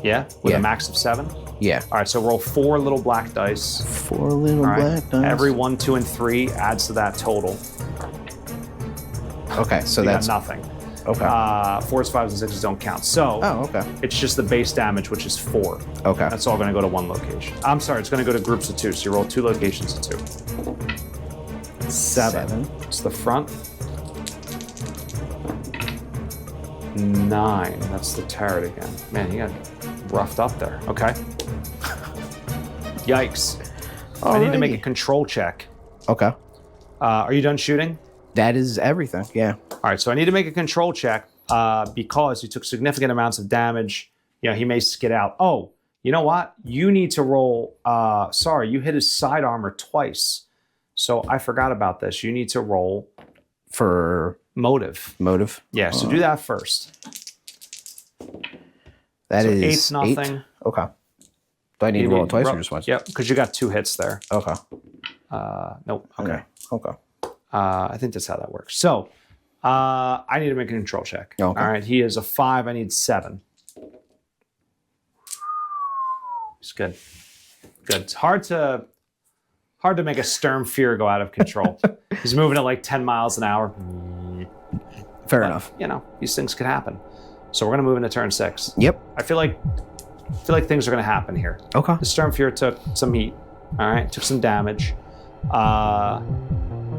Yeah. With Yeah. a max of 7. Yeah. All right. So roll 4 little black dice. 4 little All right. black dice. Every 1, 2, and 3 adds to that total. Okay, so You that's got nothing. okay. 4s, 5s, and 6s don't count. So Oh, okay. it's just the base damage, which is 4. Okay. That's all going to go to one location. I'm sorry, it's going to go to groups of 2. So you roll 2 locations of 2. 7. It's the front. 9. That's the turret again. Man, you got roughed up there. Okay. Yikes. I need to make a control check. Okay. Are you done shooting? That is everything. Yeah. All right, so I need to make a control check because he took significant amounts of damage. You know, he may skid out. Oh, you know what? You need to roll. Sorry, you hit his side armor twice. So I forgot about this. You need to roll For motive. motive. Yeah, so do that first. That So is 8-0. 8. Okay. Do I need to roll it twice or just once? Yep, because you got 2 hits there. Okay. Nope. Okay. Okay. I think that's how that works. So I need to make a control check. Okay. All right, he is a 5. I need 7. It's good. Good. It's hard to make a Sturmfuhrer go out of control. He's moving at like 10 miles an hour. Fair enough. You know, these things could happen. So we're gonna move into turn 6. Yep. I feel like things are gonna happen here. Okay. The Sturmfuhrer took some heat. All right, took some damage.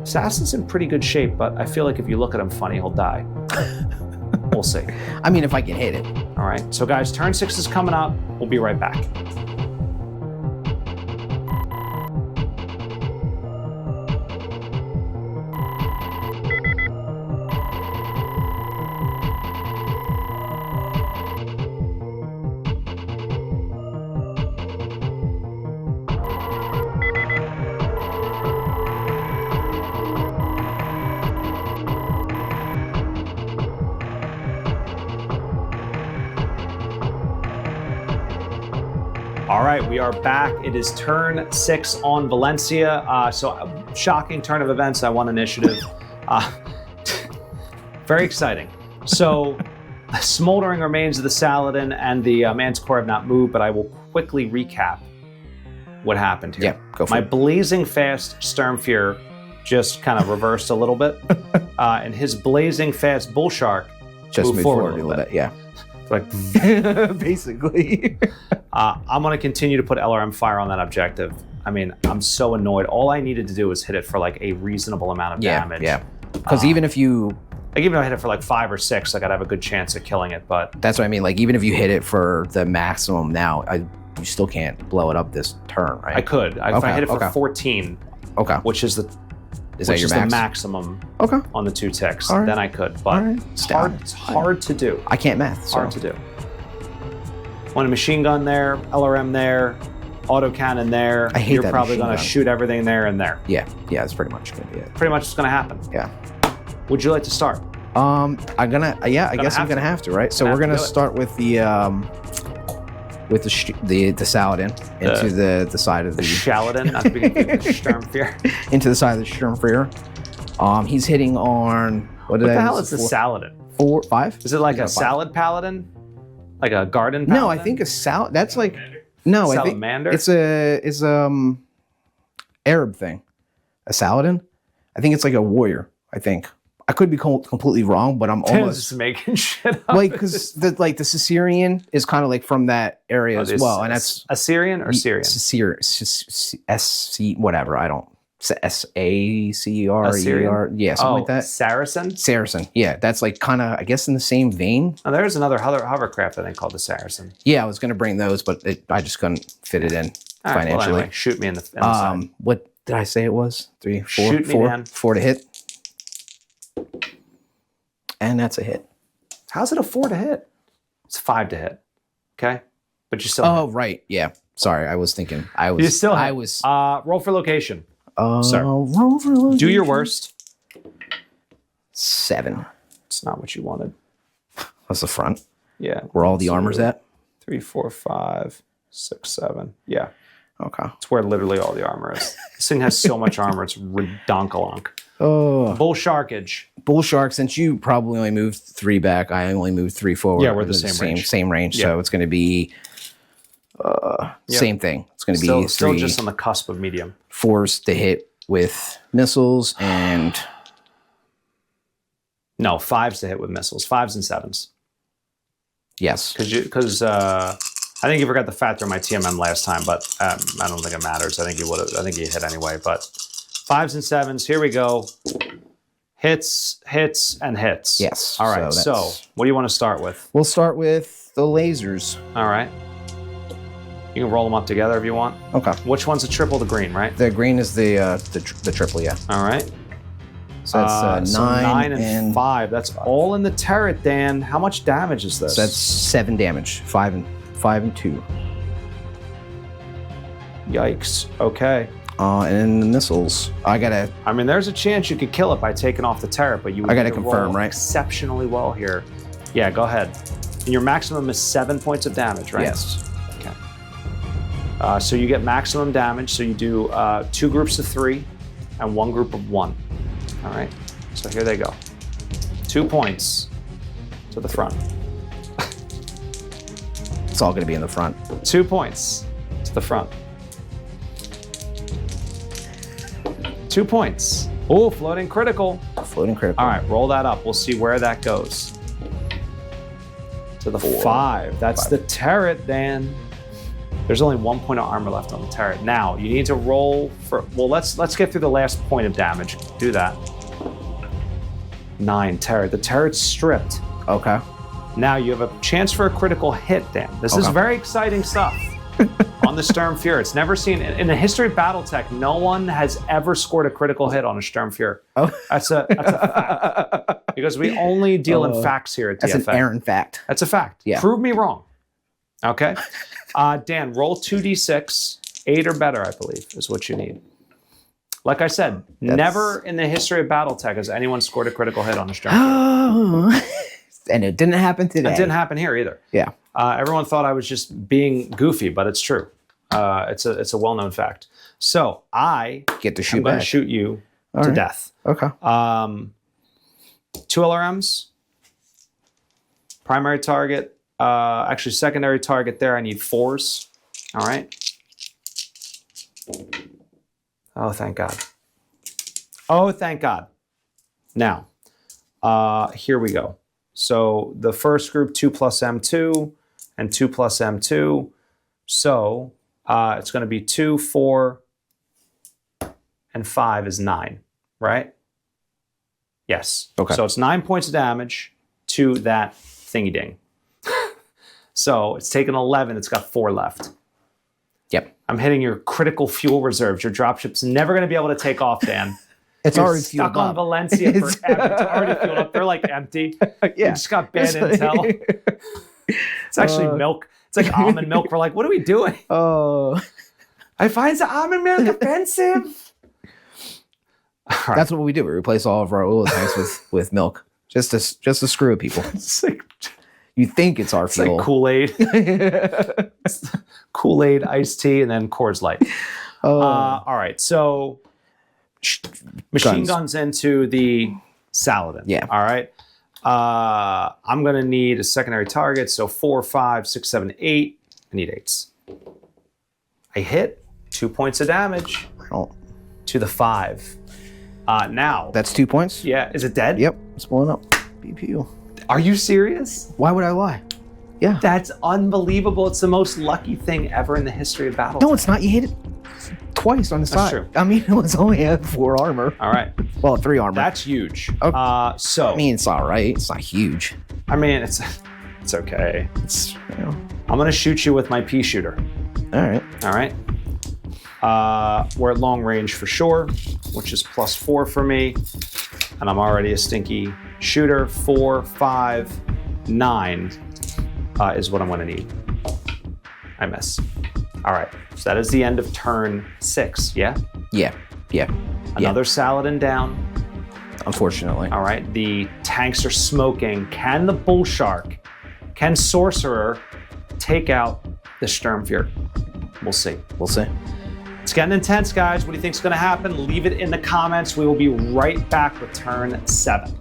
Assassin's in pretty good shape, but I feel like if you look at him funny, he'll die. We'll see. I mean, if I can hit it. All right, so guys, turn 6 is coming up. We'll be right back. All right, we are back. It is turn 6 on Valencia. So shocking turn of events. I won initiative. Very exciting. So smoldering remains of the Saladin and the Manticore have not moved, but I will quickly recap what happened here. Yeah, go for My it. blazing fast Sturmfear just kind of reversed a little bit, and his blazing fast Bull Shark Just moved move forward a little bit. Yeah. Like, Basically. I'm going to continue to put LRM fire on that objective. I mean, I'm so annoyed. All I needed to do was hit it for like a reasonable amount of damage. Yeah. Because even if you, Like even if I hit it for like 5 or 6, like I'd have a good chance of killing it. But that's what I mean. Like even if you hit it for the maximum now, you still can't blow it up this turn, right? I could. If I hit it for 14, Which is that your the max? maximum Okay. on the 2 ticks, All right. then I could. But All right. it's hard to do. I can't math. So. Hard to do. Want a machine gun there, LRM there, autocannon there. I hate You're that probably machine going to gun. shoot everything there and there. Yeah, that's pretty much gonna be it. Pretty much it's going to happen. Yeah. Would you like to start? I guess I'm gonna have to, right? So we're gonna do it. start with the Saladin into the side of The the Shaladin, not to be confused with Sturmfear. into the side of the Sturmfear. He's hitting on What the hell is the Saladin? 4, 5? Is it like a 5. salad paladin? Like a garden paladin? No, I think a salad. That's like no. I think Salamander? it's Arab thing. A Saladin. I think it's like a warrior. I think I could be completely wrong, but I'm almost just making shit up. like because the Caesarean is kind of like from that area as well, and that's Assyrian or Syrian? SC whatever. I don't SACER. Yeah, something like that. Saracen? Saracen. Yeah, that's like kind of I guess in the same vein. Oh, there's another hovercraft I think called the Saracen. Yeah, I was gonna bring those, but I just couldn't fit it in All right, financially. well, anyway, shoot me in the side. What did I say it was? 3, 4, Shoot me, 4, man. 4 to hit, and that's a hit. How's it a 4 to hit? It's 5 to hit. Okay, but you still. Oh right, yeah. Sorry, I was thinking. You still. I hit. was. Roll for location. Sir. Roll for location. Do your worst. 7. It's not what you wanted. That's the front. Yeah. Where all the armor's at. 3, 4, 5, 6, 7. Yeah. Okay. It's where literally all the armor is. This thing has so much armor, it's redonkalonk. Oh. Bull Sharkage. Bull Shark, since you probably only moved 3 back, I only moved 3 forward. Yeah, we're the same range. Same range. Yeah. So it's going to be same thing. It's going to be Still 3 just on the cusp of medium. 4s to hit with missiles and No, 5s to hit with missiles. 5s and 7s. yes. Because I think you forgot to factor my TMM last time, but I don't think it matters. I think you would have. I think you hit anyway. But 5s and 7s. Here we go. Hits, and hits. Yes. All right. So what do you want to start with? We'll start with the lasers. All right. You can roll them up together if you want. Okay. Which one's a triple? The green, right? The green is the triple, yeah. All right. So that's 9 and 5. That's all in the turret, Dan. How much damage is this? So that's 7 damage. 5 and 2. Yikes. Okay. And the missiles. I mean, there's a chance you could kill it by taking off the turret, but you would I gotta need to confirm, roll right? exceptionally well here. Yeah, go ahead. And your maximum is 7 points of damage, right? Yes. Okay. So you get maximum damage. So you do 2 groups of 3 and 1 group of 1. All right. So here they go. 2 points to the front. It's all going to be in the front. 2 points to the front. 2 points. Oh, floating critical. Floating critical. All right, roll that up. We'll see where that goes. To the 5. That's 5. the turret, Dan. There's only 1 point of armor left on the turret. Now, you need to roll for... Well, let's get through the last point of damage. Do that. 9, turret. The turret's stripped. Okay. Now, you have a chance for a critical hit, Dan. This is very exciting stuff. On the Sturmfear. It's never seen... In the history of BattleTech, no one has ever scored a critical hit on a Sturmfear. Oh. That's a fact. Because we only deal in facts here at DFA. That's an Aaron fact. That's a fact. Yeah. Prove me wrong. Okay? Dan, roll 2d6. 8 or better, I believe, is what you need. Like I said, never in the history of BattleTech has anyone scored a critical hit on a Sturmfear. Oh. And it didn't happen today. It didn't happen here either. Yeah. Everyone thought I was just being goofy, but it's true. It's a well-known fact. So I Get to am shoot going to back. shoot you All to right. death. Okay. 2 LRMs. Primary target. Actually, secondary target there. I need 4s. All right. Oh, thank God. Oh, thank God. Now, here we go. So the first group, 2 plus M2 and 2 plus M2. So it's going to be 2, 4, and 5 is 9, right? Yes. Okay. So it's 9 points of damage to that thingy ding. So it's taken 11. It's got 4 left. Yep. I'm hitting your critical fuel reserves. Your dropship's never going to be able to take off, Dan. It's You're already stuck fueled on up. Valencia forever. It's already fueled up. They're like empty. You Yeah. just got bad intel. It's actually milk. It's like almond milk. We're like, what are we doing? Oh. I find the almond milk offensive. That's what we do. We replace all of our oil tanks with milk, just to screw with people. It's like, You think it's our it's fuel? like Kool-Aid. Kool-Aid, iced tea, and then Coors Light. All right, so machine guns into the Saladin. Yeah. All right. I'm going to need a secondary target. So 4, 5, 6, 7, 8. I need 8s. I hit 2 points of damage Oh, to the 5. Now, that's 2 points. yeah, is it dead? Yep, it's blowing up. BPU. Are you serious? Why would I lie? Yeah. That's unbelievable. It's the most lucky thing ever in the history of BattleTech. No, it's not. You hit it twice on the side. true. I mean, it was only at 4 armor. All right. Well, 3 armor. That's huge. Okay. So, I mean, it's all right. It's not huge. it's okay. It's, you know. I'm going to shoot you with my pea shooter. All right. All right. We're at long range for sure, which is +4 for me. And I'm already a stinky shooter. 4, 5, 9 is what I'm going to need. I miss. All right. So that is the end of turn 6. Yeah? Yeah. Yeah. Another Saladin down. Unfortunately. All right. The tanks are smoking. Can the Bull Shark, can Sorcerer take out the Sturmfuhrer? We'll see. We'll see. It's getting intense, guys. What do you think is going to happen? Leave it in the comments. We will be right back with turn 7.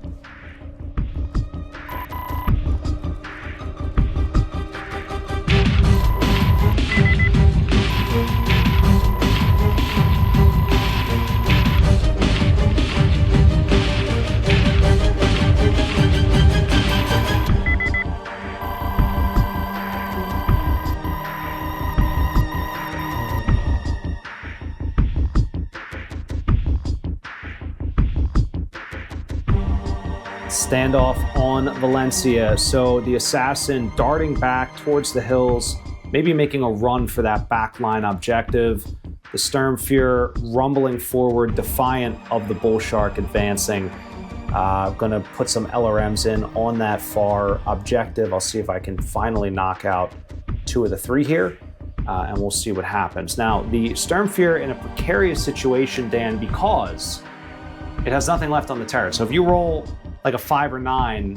Standoff on Valencia. So the assassin darting back towards the hills, maybe making a run for that backline objective. The Sturmfuhrer rumbling forward, defiant of the Bull Shark advancing. Gonna put some LRMs in on that far objective. I'll see if I can finally knock out 2 of the 3 here, and we'll see what happens. Now, the Sturmfuhrer in a precarious situation, Dan, because it has nothing left on the turret. So if you roll like a 5 or 9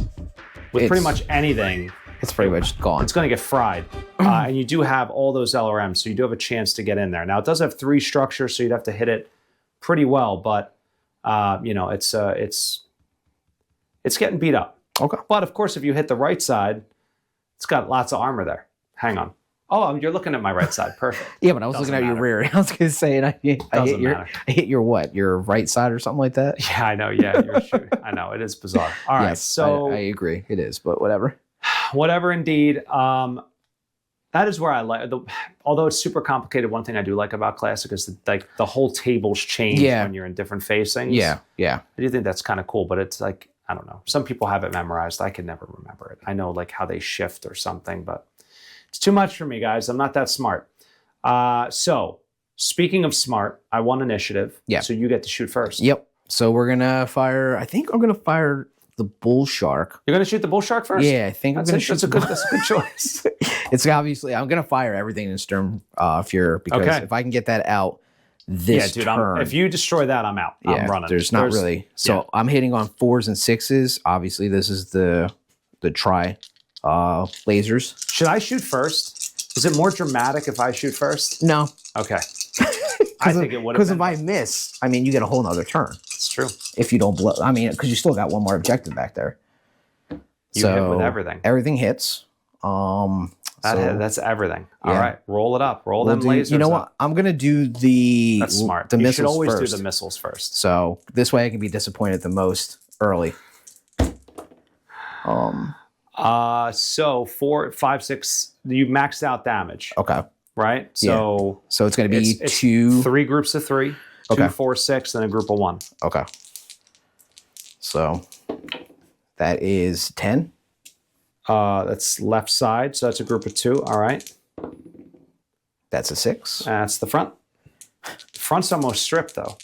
with pretty much anything, It's pretty much gone. it's going to get fried. And you do have all those LRMs, so you do have a chance to get in there. Now, it does have 3 structures, so you'd have to hit it pretty well, but you know, it's getting beat up. Okay. But of course, if you hit the right side, it's got lots of armor there. Hang on. Oh, you're looking at my right side. Perfect. Yeah, but I was Doesn't looking at matter. your rear. I was gonna say, and I Doesn't hit matter. your what? Your right side or something like that. Yeah, I know. Yeah, you're shooting. I know. It is bizarre. All right. Yes, So I agree. It is, but whatever. whatever, indeed. That is where I like. Although it's super complicated, one thing I do like about Classic is that the whole tables change when you're in different facings. Yeah. I do think that's kind of cool, but it's like, I don't know. Some people have it memorized. I can never remember it. I know like how they shift or something, but it's too much for me, guys. I'm not that smart. So speaking of smart, I won initiative. Yeah. So you get to shoot first. Yep. So we're gonna fire. I think I'm gonna fire the Bull Shark. You're gonna shoot the Bull Shark first? Yeah, I think I'm gonna shoot. That's a good choice. It's obviously I'm gonna fire everything in Sturmfuhrer because if I can get that out this turn, if you destroy that, I'm out. I'm running. There's not really. So I'm hitting on 4s and 6s. Obviously, this is the tri lasers. Should I shoot first? Is it more dramatic if I shoot first? No. Okay. I think it would have been. Because if I miss, I mean, you get a whole nother turn. It's true. If you don't blow, I mean, because you still got one more objective back there. You hit with everything. Everything hits. That's everything. All right, roll it up. Roll them lasers. You know what? I'm gonna do the. That's smart. The you missiles should always first. do the missiles first. So this way I can be disappointed the most early. So 4, 5, 6. You maxed out damage. Okay. Right. So So it's gonna be it's 2. 3 groups of 3. 2, Okay. 4, 6, then a group of 1. Okay. So that is 10. That's left side, so that's a group of 2. All right. That's a 6. That's the front. The front's almost stripped though.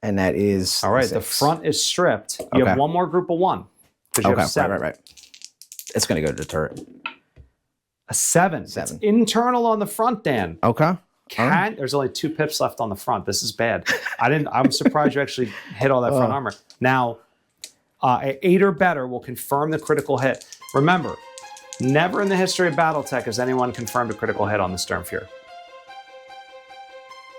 And that is All right. 6. The front is stripped. You have one more group of 1 because you have 7. Right. It's gonna go to the turret. A 7. 7. It's internal on the front, Dan. Okay. There's only 2 pips left on the front. This is bad. I'm surprised you actually hit all that front armor. Now, 8 or better will confirm the critical hit. Remember, never in the history of BattleTech has anyone confirmed a critical hit on the Sturmfuhrer.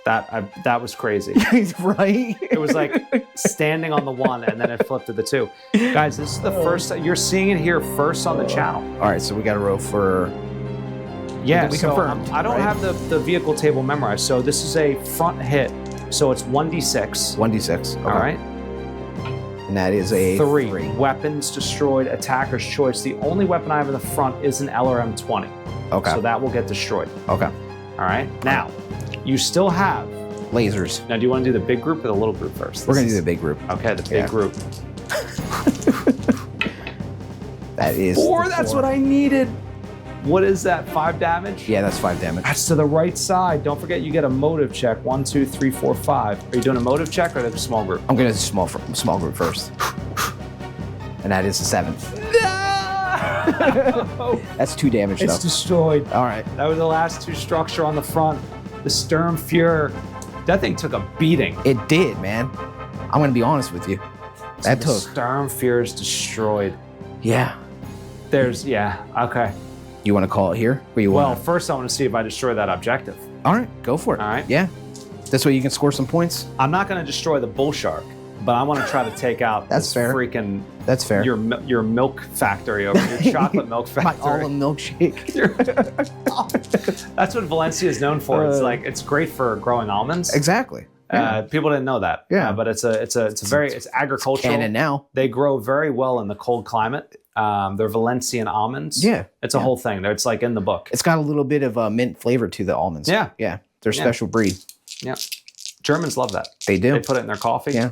That was crazy. Right? It was like standing on the 1 and then it flipped to the 2. Guys, this is the first. You're seeing it here first on the channel. All right, so we got to roll for. Yeah, we so confirmed, I don't right? have the vehicle table memorized. So this is a front hit. So it's 1d6. 1d6. Okay. All right. And that is a 3. Weapons destroyed, attacker's choice. The only weapon I have in the front is an LRM-20. Okay. So that will get destroyed. Okay. All right. Now, you still have. Lasers. Now, do you want to do the big group or the little group first? We're going to do the big group. Okay, the big group. That is 4. That's what I needed. What is that? 5 damage? Yeah, that's 5 damage. That's to the right side. Don't forget you get a motive check. 1, 2, 3, 4, 5. Are you doing a motive check or the small group? I'm going to do small group first. And that is the 7th. No! That's 2 damage, It's though. destroyed. All right. That was the last 2 structure on the front. The Sturmfuhrer. That thing took a beating. It did, man. I'm going to be honest with you. That The took. Sturmfuhrer is destroyed. Yeah. Okay. You want to call it here? Or you Well, want first I want to see if I destroy that objective. All right, go for it. All right. Yeah. This way you can score some points. I'm not going to destroy the bull shark, but I want to try to take out That's this fair. freaking That's fair. your milk factory over your chocolate milk My factory. almond milkshake. That's what Valencia is known for. It's great for growing almonds. Exactly. Yeah. People didn't know that. Yeah. But it's agricultural. Canon now. They grow very well in the cold climate. They're Valencian almonds. Yeah. It's a whole thing. It's like in the book. It's got a little bit of a mint flavor to the almonds. Yeah. Yeah. They're a special breed. Yeah. Germans love that. They do. They put it in their coffee. Yeah.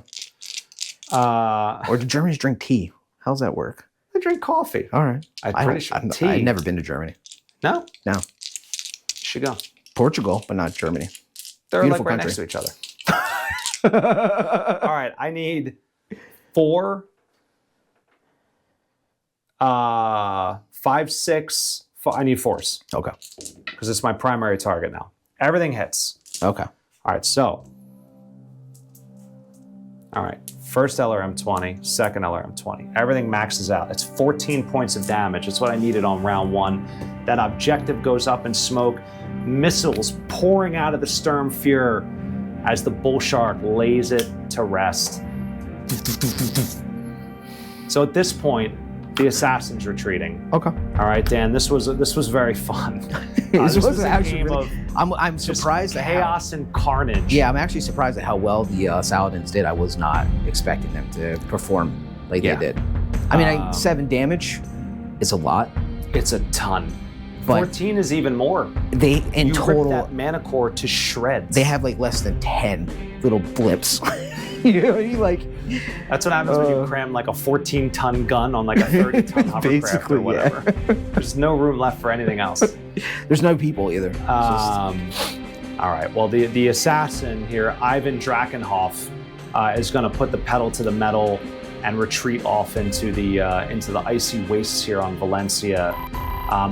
Or do Germans drink tea? How's that work? They drink coffee. All right. I'm pretty sure tea. I've never been to Germany. No? No. You should go. Portugal, but not Germany. They're Beautiful like right country. next to each other. All right. I need 4, 5, 6. I need 4s. Okay. Because it's my primary target now. Everything hits. Okay. All right, so. All right, first LRM-20, second LRM-20. Everything maxes out. It's 14 points of damage. It's what I needed on round 1. That objective goes up in smoke. Missiles pouring out of the Sturmfuhrer as the bull shark lays it to rest. So at this point, the assassin's retreating. Okay. All right, Dan, this was very fun. This was was a actually game really, of I'm surprised at how, chaos and carnage. yeah, I'm actually surprised at how well the Saladins did. I was not expecting them to perform like they did. I mean, 7 damage is a lot. It's a ton. But 14 is even more. They in You total rip that mana core to shreds. they have like less than 10 little blips. You know what I mean? Like That's what happens when you cram like a 14-ton gun on like a 30-ton hovercraft Basically, or whatever. There's no room left for anything else. there's no people either. It's All right. Well, the assassin here, Ivan Drakenhoff, is going to put the pedal to the metal and retreat off into the icy wastes here on Valencia.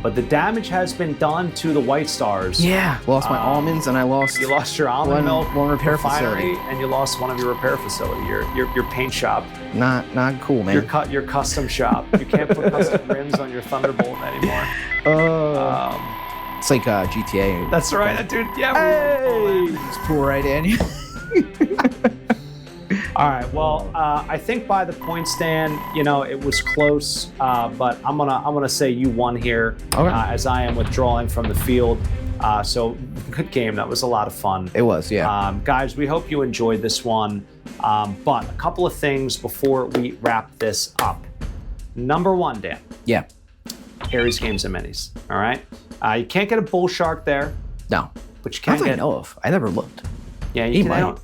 But the damage has been done to the White Stars. yeah, lost my almonds and I lost. You lost your almond milk one repair refinery, facility. and you lost one of your repair facility, your paint shop, Not cool, man. your custom shop. You can't put custom rims on your Thunderbolt anymore. It's like GTA. That's right, dude. Yeah. Hey! Just pull right in. All right. Well, I think by the point stand, it was close, but I'm gonna say you won here, as I am withdrawing from the field. So good game. That was a lot of fun. It was, yeah. Guys, we hope you enjoyed this one. But a couple of things before we wrap this up. Number one, Dan. Yeah. Ares Games and Minis. All right. You can't get a bull shark there. No. But you can I know of. I never looked. Yeah, you can. I don't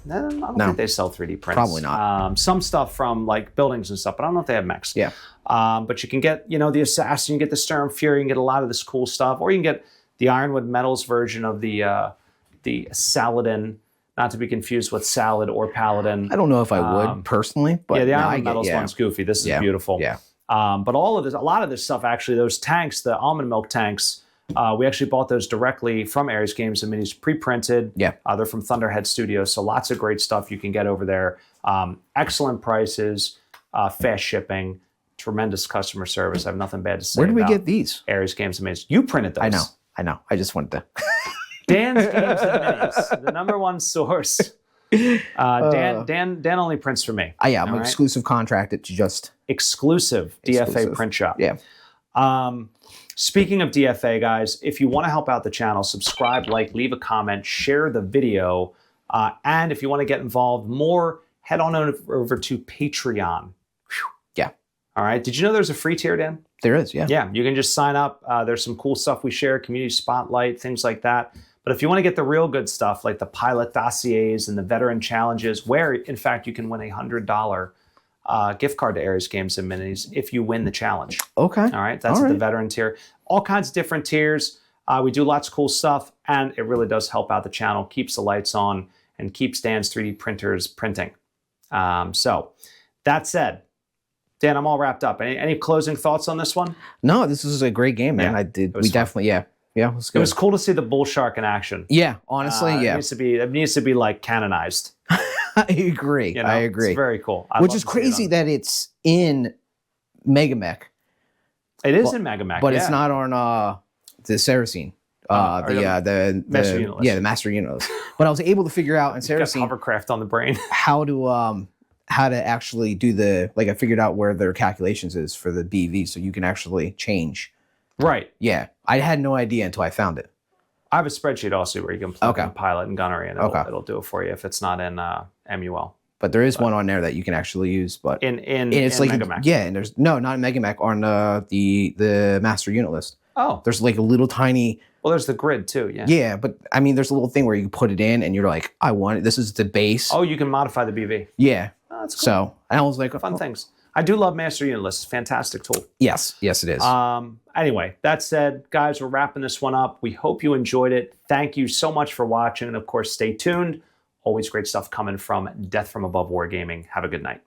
think they sell 3D prints. Probably not. Some stuff from like buildings and stuff, but I don't know if they have mechs. Yeah. But you can get, the Assassin, you can get the Sturm Fury, you can get a lot of this cool stuff, or you can get the Ironwood Metals version of the Saladin, not to be confused with Salad or Paladin. I don't know if I would personally, but yeah, the Ironwood Metals one's goofy. This is beautiful. Yeah. But a lot of this stuff, actually, those tanks, the almond milk tanks. We actually bought those directly from Ares Games and Minis, pre-printed. Yeah. They're from Thunderhead Studios, so lots of great stuff you can get over there. Excellent prices, fast shipping, tremendous customer service. I have nothing bad to say. Where did we get these? Ares Games and Minis. You printed those. I know. I just wanted to. Dan's Games and Minis, the number one source. Dan only prints for me. Yeah, I'm exclusive contracted to just exclusive DFA print shop. Yeah. Speaking of DFA, guys, if you want to help out the channel, subscribe, leave a comment, share the video, and if you want to get involved more, head on over to Patreon. Whew. Yeah. All right. Did you know there's a free tier, Dan? There is, yeah. Yeah, you can just sign up. There's some cool stuff we share, community spotlight, things like that. But if you want to get the real good stuff, like the pilot dossiers and the veteran challenges, where, in fact, you can win a $100 gift card to Ares Games and Minis if you win the challenge. Okay. All right. That's the veteran tier. All kinds of different tiers. We do lots of cool stuff, and it really does help out the channel, keeps the lights on, and keeps Dan's 3D printers printing. So that said, Dan, I'm all wrapped up. Any closing thoughts on this one? No, this was a great game, man. Yeah, Definitely, yeah. Yeah, it was good. It was cool to see the bull shark in action. Yeah, honestly, yeah. It needs to be like canonized. I agree. I agree. It's very cool. Which is crazy that it's in Megamech. It is in Megamech, but it's not on the Saracen. The Master Unit list. Yeah, the Master Unit list. But I was able to figure out in Saracen hovercraft on the brain how to actually do I figured out where their calculations is for the BV, so you can actually change. Right. Yeah, I had no idea until I found it. I have a spreadsheet also where you can plug in pilot and gunnery, and it'll do it for you if it's not in MUL. But there is one on there that you can actually use. But it's like Megamech. Yeah, and there's not in Megamech, on the Master Unit list. Oh, there's like a little tiny. Well, there's the grid too. Yeah. Yeah, but I mean, there's a little thing where you can put it in, and you're like, I want it. This is the base. Oh, you can modify the BV. Yeah. Oh, that's cool. So I was like, fun things. I do love Master Unit List. Fantastic tool. Yes, it is. Anyway, that said, guys, we're wrapping this one up. We hope you enjoyed it. Thank you so much for watching. And of course, stay tuned. Always great stuff coming from Death from Above Wargaming. Have a good night.